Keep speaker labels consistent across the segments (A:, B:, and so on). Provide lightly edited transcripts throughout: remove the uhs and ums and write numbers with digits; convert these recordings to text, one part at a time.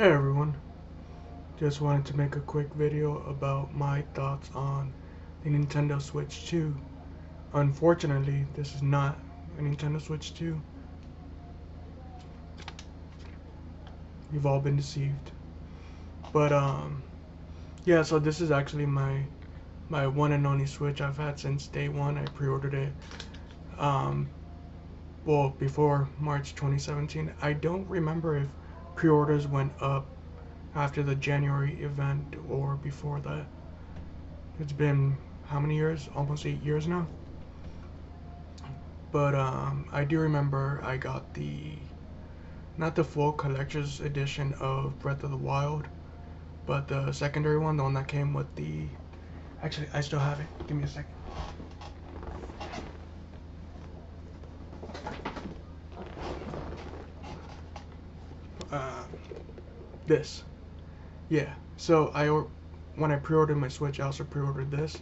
A: Hey everyone, just wanted to make a quick video about my thoughts on the Nintendo Switch 2. Unfortunately, this is not a Nintendo Switch 2. You've all been deceived. But yeah, so this is actually my one and only Switch I've had since day one. I pre-ordered it um well before March 2017. I don't remember if pre-orders went up after the January event or before that. It's been how many years? Almost 8 years now. But I do remember I got not the full collector's edition of Breath of the Wild, but the secondary one, the one that came with the. Actually, I still have it. Give me a second. Uh, this. Yeah. So when I pre-ordered my Switch, I also pre-ordered this,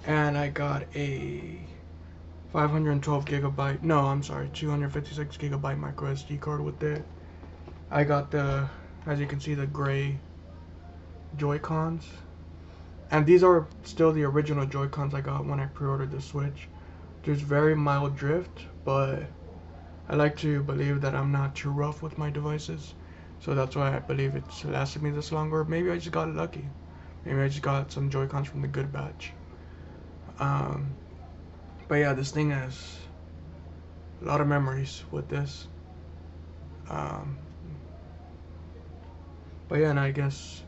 A: and I got a 512 gigabyte. No, I'm sorry, 256 gigabyte micro SD card with it. I got as you can see, the gray Joy-Cons. And these are still the original Joy-Cons I got when I pre-ordered the Switch. There's very mild drift, but I like to believe that I'm not too rough with my devices. So that's why I believe it's lasted me this long, or maybe I just got lucky. Maybe I just got some Joy-Cons from the good batch. Um, but yeah, this thing has a lot of memories with this. Um, but yeah, and I guess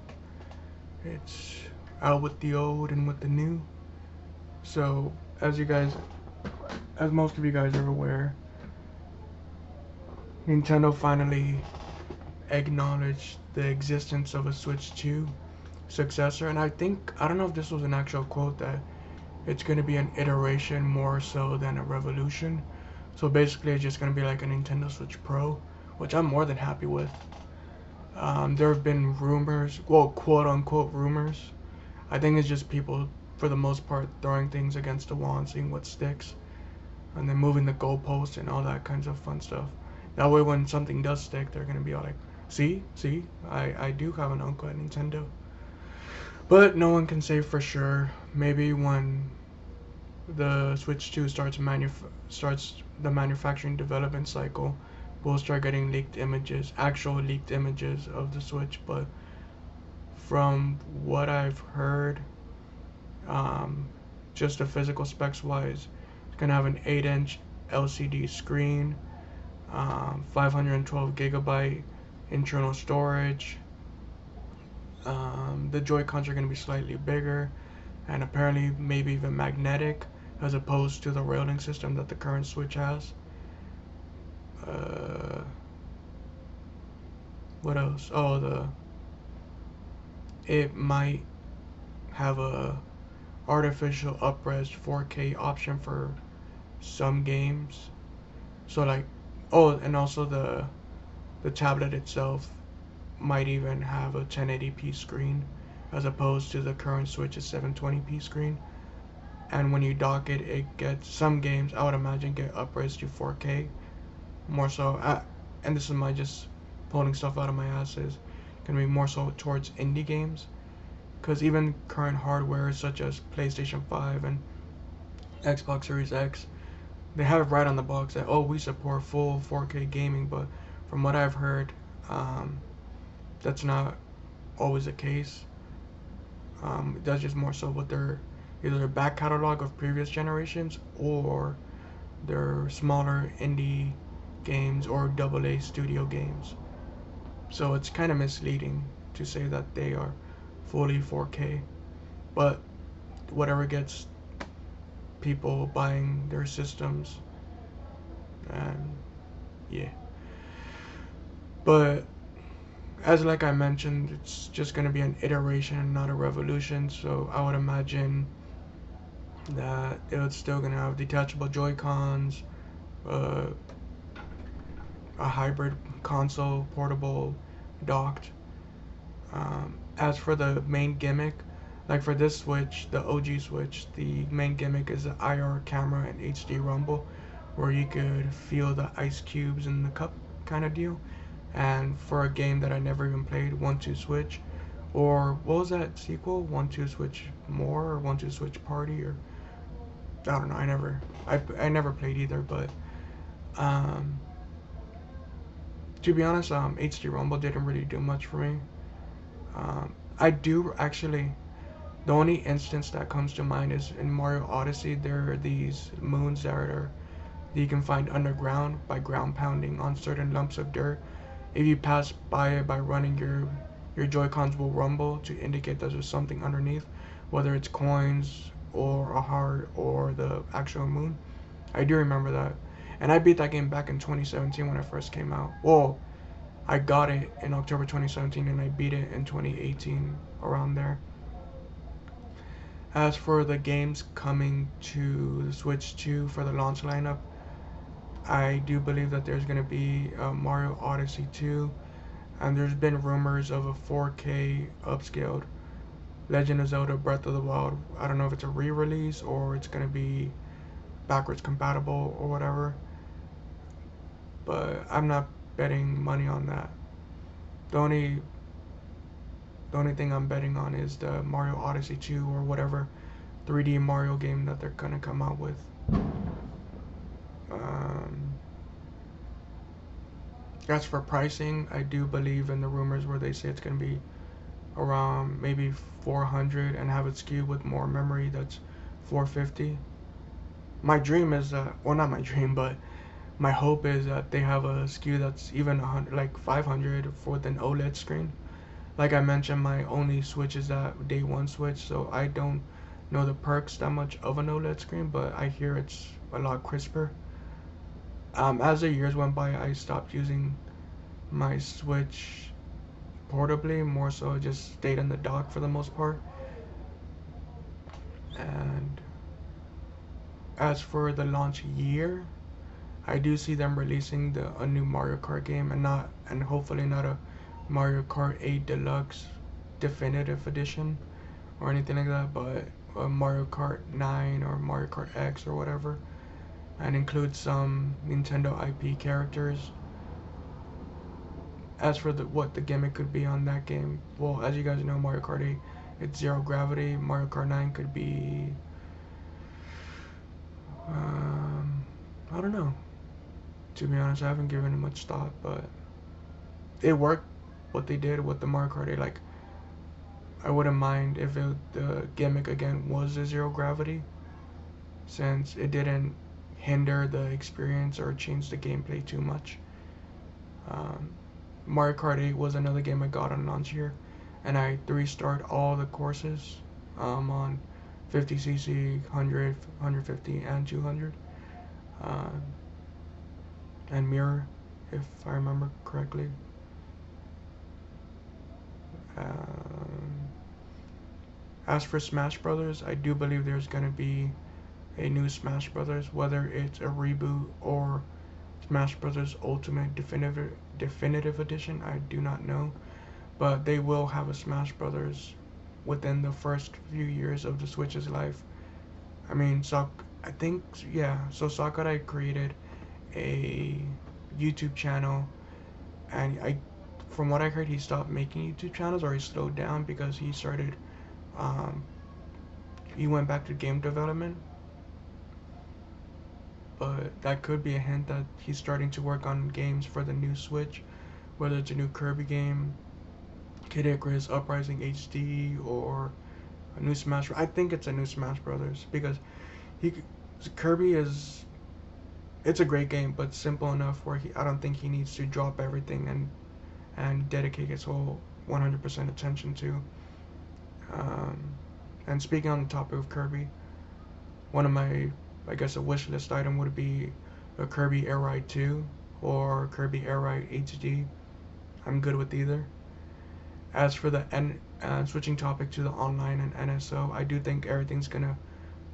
A: it's out with the old and with the new. So as most of you guys are aware, Nintendo finally acknowledged the existence of a Switch 2 successor, and I don't know if this was an actual quote, that it's going to be an iteration more so than a revolution. So basically, it's just going to be like a Nintendo Switch Pro, which I'm more than happy with. There have been rumors, well, quote unquote rumors. I think it's just people, for the most part, throwing things against the wall and seeing what sticks, and then moving the goalposts and all that kinds of fun stuff. That way, when something does stick, they're gonna be all like, see, I do have an uncle at Nintendo. But no one can say for sure. Maybe when the Switch 2 starts the manufacturing development cycle, we'll start getting actual leaked images of the Switch. But from what I've heard, um, just the physical specs wise, it's gonna have an 8-inch LCD screen, 512 gigabyte internal storage. The Joy-Cons are going to be slightly bigger, and apparently maybe even magnetic, as opposed to the railing system that the current Switch has. Uh, what else? It might have a artificial upres 4K option for some games. So like, and also the tablet itself might even have a 1080p screen, as opposed to the current Switch's 720p screen. And when you dock it, it gets some games, I would imagine, get upres to 4K. More so, and this is my just pulling stuff out of my ass, is gonna be more so towards indie games, because even current hardware such as PlayStation 5 and Xbox Series X, they have it right on the box that, oh, we support full 4K gaming, but from what I've heard, that's not always the case. That's just more so what their either their back catalog of previous generations, or their smaller indie games or AA studio games. So it's kind of misleading to say that they are fully 4K, but whatever gets people buying their systems, and yeah. But as like I mentioned, it's just gonna be an iteration and not a revolution. So I would imagine that it's still gonna have detachable Joy-Cons, uh, a hybrid console, portable, docked. As for the main gimmick, like for this Switch, the OG Switch, the main gimmick is the IR camera and HD Rumble, where you could feel the ice cubes in the cup kind of deal. And for a game that I never even played, 1-2 Switch, or what was that sequel? 1-2 Switch More or 1-2 Switch Party, or I don't know. I never played either, but um, to be honest, HD Rumble didn't really do much for me. I do actually. The only instance that comes to mind is in Mario Odyssey. There are these moons that you can find underground by ground pounding on certain lumps of dirt. If you pass by it by running, your Joy-Cons will rumble to indicate that there's something underneath, whether it's coins or a heart or the actual moon. I do remember that. And I beat that game back in 2017 when it first came out. Well, I got it in October 2017 and I beat it in 2018, around there. As for the games coming to the Switch 2 for the launch lineup, I do believe that there's going to be Mario Odyssey 2, and there's been rumors of a 4K upscaled Legend of Zelda Breath of the Wild. I don't know if it's a re-release or it's going to be backwards compatible or whatever, but I'm not betting money on that. The only the only thing I'm betting on is the Mario Odyssey 2 or whatever 3D Mario game that they're going to come out with. Um, as for pricing, I do believe in the rumors where they say it's going to be around maybe 400 and have it skewed with more memory that's 450. My dream is that, well, not my dream, but my hope is that they have a SKU that's even 100, like 500 for an OLED screen. Like I mentioned, my only Switch is that day one Switch, so I don't know the perks that much of an OLED screen, but I hear it's a lot crisper. As the years went by, I stopped using my Switch portably, more so just stayed in the dock for the most part. And as for the launch year, I do see them releasing a new Mario Kart game, and hopefully not a Mario Kart 8 Deluxe Definitive Edition or anything like that, but a Mario Kart 9 or Mario Kart X or whatever, and include some Nintendo IP characters. As for what the gimmick could be on that game, well, as you guys know, Mario Kart 8, it's zero gravity. Mario Kart 9 could be, I don't know. To be honest, I haven't given it much thought, but it worked what they did with the Mario Kart 8. Like, I wouldn't mind if the gimmick again was the zero gravity, since it didn't hinder the experience or change the gameplay too much. Um, Mario Kart 8 was another game I got on launch here, and I 3-starred all the courses on 50cc, 100, 150, and 200. And Mirror, if I remember correctly. Um, as for Smash Brothers, I do believe there's going to be a new Smash Brothers, whether it's a reboot or Smash Brothers Ultimate Definitive Edition, I do not know. But they will have a Smash Brothers within the first few years of the Switch's life. I mean, I think, yeah, so Sakurai created a YouTube channel, and from what I heard, he stopped making YouTube channels, or he slowed down because um, he went back to game development. But that could be a hint that he's starting to work on games for the new Switch, whether it's a new Kirby game, Kid Icarus Uprising HD, or a new Smash. I think it's a new Smash Brothers, because he Kirby is, it's a great game, but simple enough where I don't think he needs to drop everything and dedicate his whole 100% attention to. And speaking on the topic of Kirby, one of my, I guess, a wish list item would be a Kirby Air Ride 2 or Kirby Air Ride HD. I'm good with either. As for switching topic to the online and NSO, I do think everything's gonna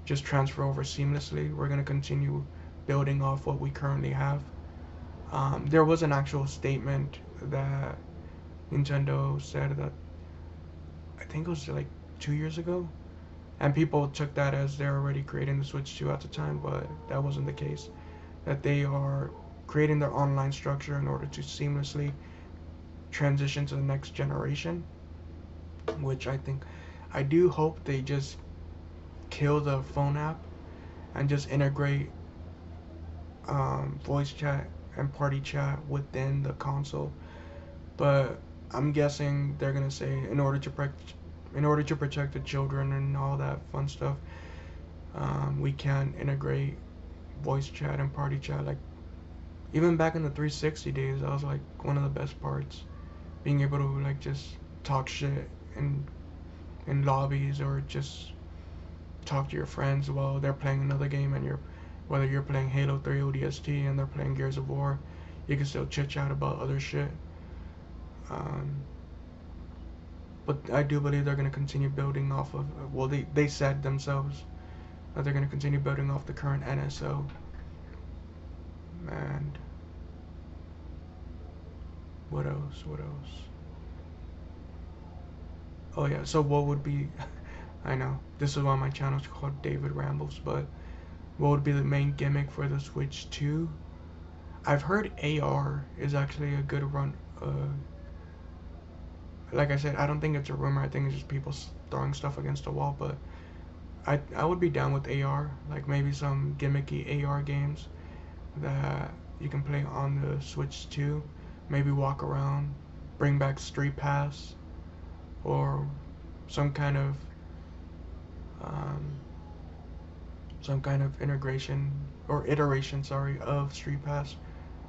A: just transfer over seamlessly. We're gonna continue building off what we currently have. There was an actual statement that Nintendo said that, I think it was like 2 years ago, and people took that as they're already creating the Switch 2 at the time, but that wasn't the case. That they are creating their online structure in order to seamlessly transition to the next generation, which I do hope they just kill the phone app and just integrate voice chat and party chat within the console. But I'm guessing they're gonna say in order to protect the children and all that fun stuff, we can't integrate voice chat and party chat. Like even back in the 360 days, that was like one of the best parts, being able to like just talk shit in lobbies or just talk to your friends while they're playing another game and whether you're playing Halo 3 ODST and they're playing Gears of War, you can still chit chat about other shit. Um, but I do believe they're gonna continue building off of well they said themselves that they're gonna continue building off the current NSO. And what else? What else? Oh yeah. So what would be? I know this is why my channel is called David Rambles, but what would be the main gimmick for the Switch 2? I've heard AR is actually a good run. Like I said, I don't think it's a rumor. I think it's just people throwing stuff against the wall. But I would be down with AR, like maybe some gimmicky AR games that you can play on the Switch 2. Maybe walk around, bring back Street Pass, or some kind of um, integration or iteration, sorry, of Street Pass.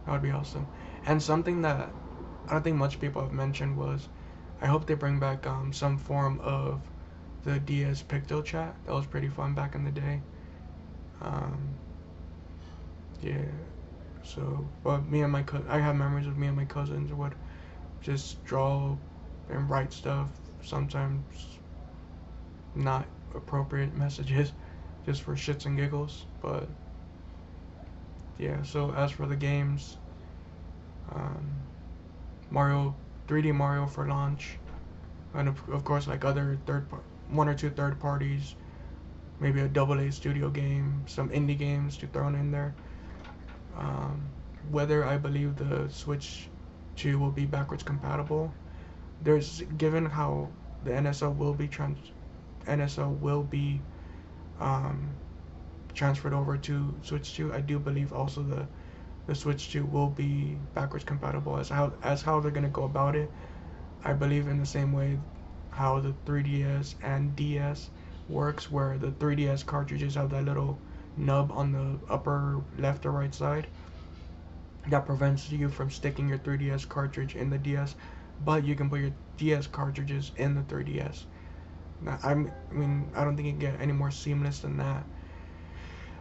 A: That would be awesome. And something that I don't think much people have mentioned was I hope they bring back some form of the DS Picto chat. That was pretty fun back in the day. Um, yeah. So, but I have memories of me and my cousins would just draw and write stuff. Sometimes not appropriate messages, just for shits and giggles. But yeah. So as for the games, um, Mario 3D Mario for launch, and of course like other one or two third parties, maybe a AA studio game, some indie games to throw in there. Um, Whether I believe the Switch 2 will be backwards compatible, given how the NSO will be um, transferred over to Switch 2. I do believe also the Switch 2 will be backwards compatible. As how they're gonna go about it, I believe in the same way how the 3DS and DS works, where the 3DS cartridges have that little nub on the upper left or right side that prevents you from sticking your 3DS cartridge in the DS, but you can put your DS cartridges in the 3DS. Now, I mean, I don't think it can get any more seamless than that.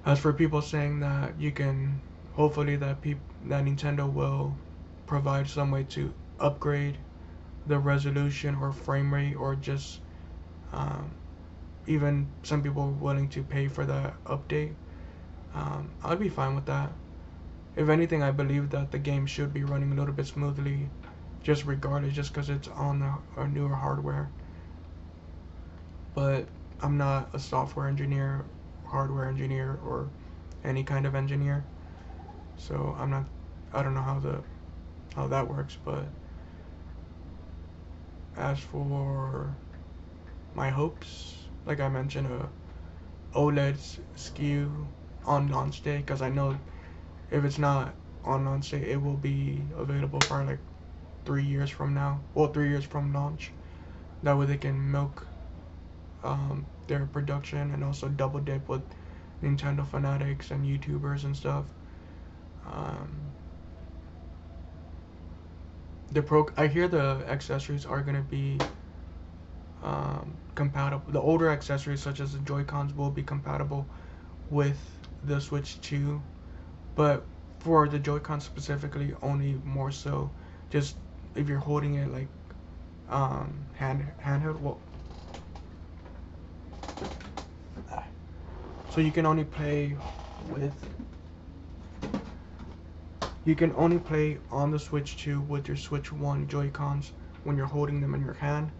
A: As for people saying that you can, hopefully that Nintendo will provide some way to upgrade the resolution or frame rate, or just um, even some people are willing to pay for that update. I'd be fine with that. If anything, I believe that the game should be running a little bit smoothly, just regardless, just because it's on a newer hardware. But I'm not a software engineer, hardware engineer, or any kind of engineer, so I don't know how that works. But as for my hopes, like I mentioned, OLED SKU on launch day, because I know if it's not on launch day, it will be available for like 3 years from now. Well, 3 years from launch. That way they can milk their production and also double dip with Nintendo fanatics and YouTubers and stuff. Um, I hear the accessories are gonna be compatible. The older accessories, such as the Joy-Cons, will be compatible with the Switch 2, but for the Joy-Con specifically, only more so. Just if you're holding it like handheld, well, so you can only play on the Switch 2 with your Switch 1 Joy-Cons when you're holding them in your hand.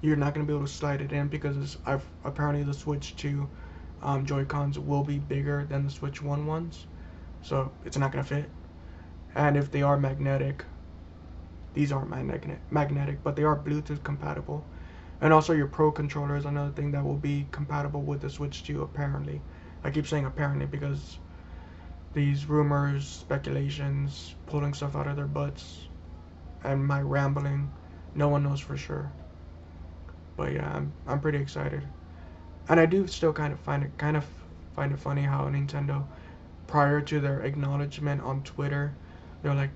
A: You're not going to be able to slide it in because apparently the Switch 2 Joy-Cons will be bigger than the Switch 1 ones, so it's not going to fit. And if they are magnetic, These aren't magnetic, but they are Bluetooth compatible. And also your Pro controller is another thing that will be compatible with the Switch 2 apparently. I keep saying apparently because these rumors, speculations, pulling stuff out of their butts, and my rambling, no one knows for sure. But yeah, I'm pretty excited. And I do still kind of find it funny how Nintendo, prior to their acknowledgement on Twitter, they're like,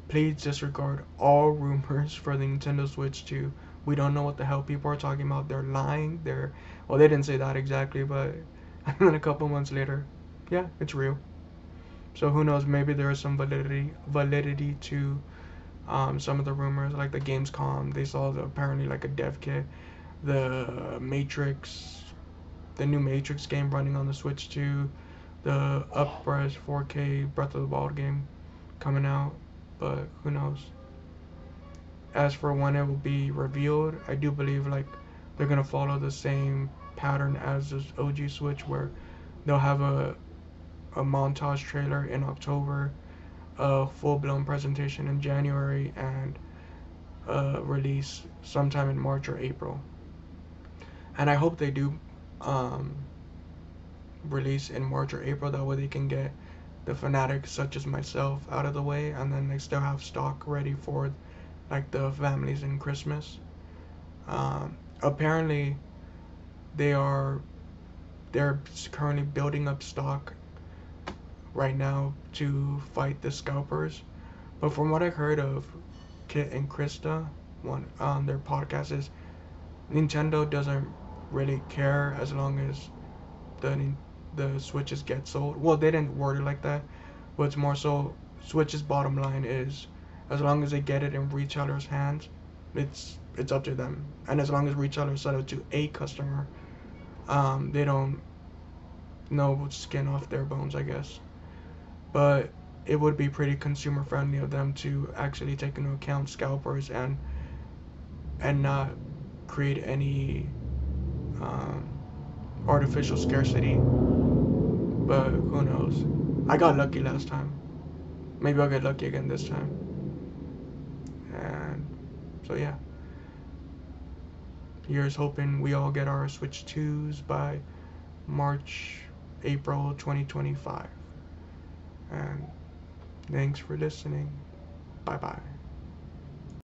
A: please disregard all rumors for the Nintendo Switch 2. We don't know what the hell people are talking about. They're lying. Well, they didn't say that exactly, but and then a couple months later, yeah, it's real. So who knows? Maybe there is some validity to some of the rumors, like the Gamescom. They saw apparently like a dev kit, the Matrix, the new Matrix game running on the Switch 2, the upres 4K Breath of the Wild game coming out, but who knows? As for when it will be revealed, I do believe like they're gonna follow the same pattern as this OG Switch, where they'll have a montage trailer in October, a full blown presentation in January, and a release sometime in March or April. And I hope they do um, release in March or April. That way they can get the fanatics such as myself out of the way, and then they still have stock ready for like the families in Christmas. Apparently, they are they're currently building up stock right now to fight the scalpers. But from what I heard of Kit and Krista, one on their podcast is Nintendo doesn't really care as long as the the Switches get sold. Well, they didn't word it like that, but it's more so Switch's bottom line is as long as they get it in retailers' hands, it's up to them. And as long as retailers sell it to a customer, they don't know skin off their bones, I guess. But it would be pretty consumer friendly of them to actually take into account scalpers and not create any um, artificial scarcity. But who knows? I got lucky last time. Maybe I'll get lucky again this time. And so yeah, here's hoping we all get our Switch 2s by March, April 2025. And thanks for listening. Bye bye.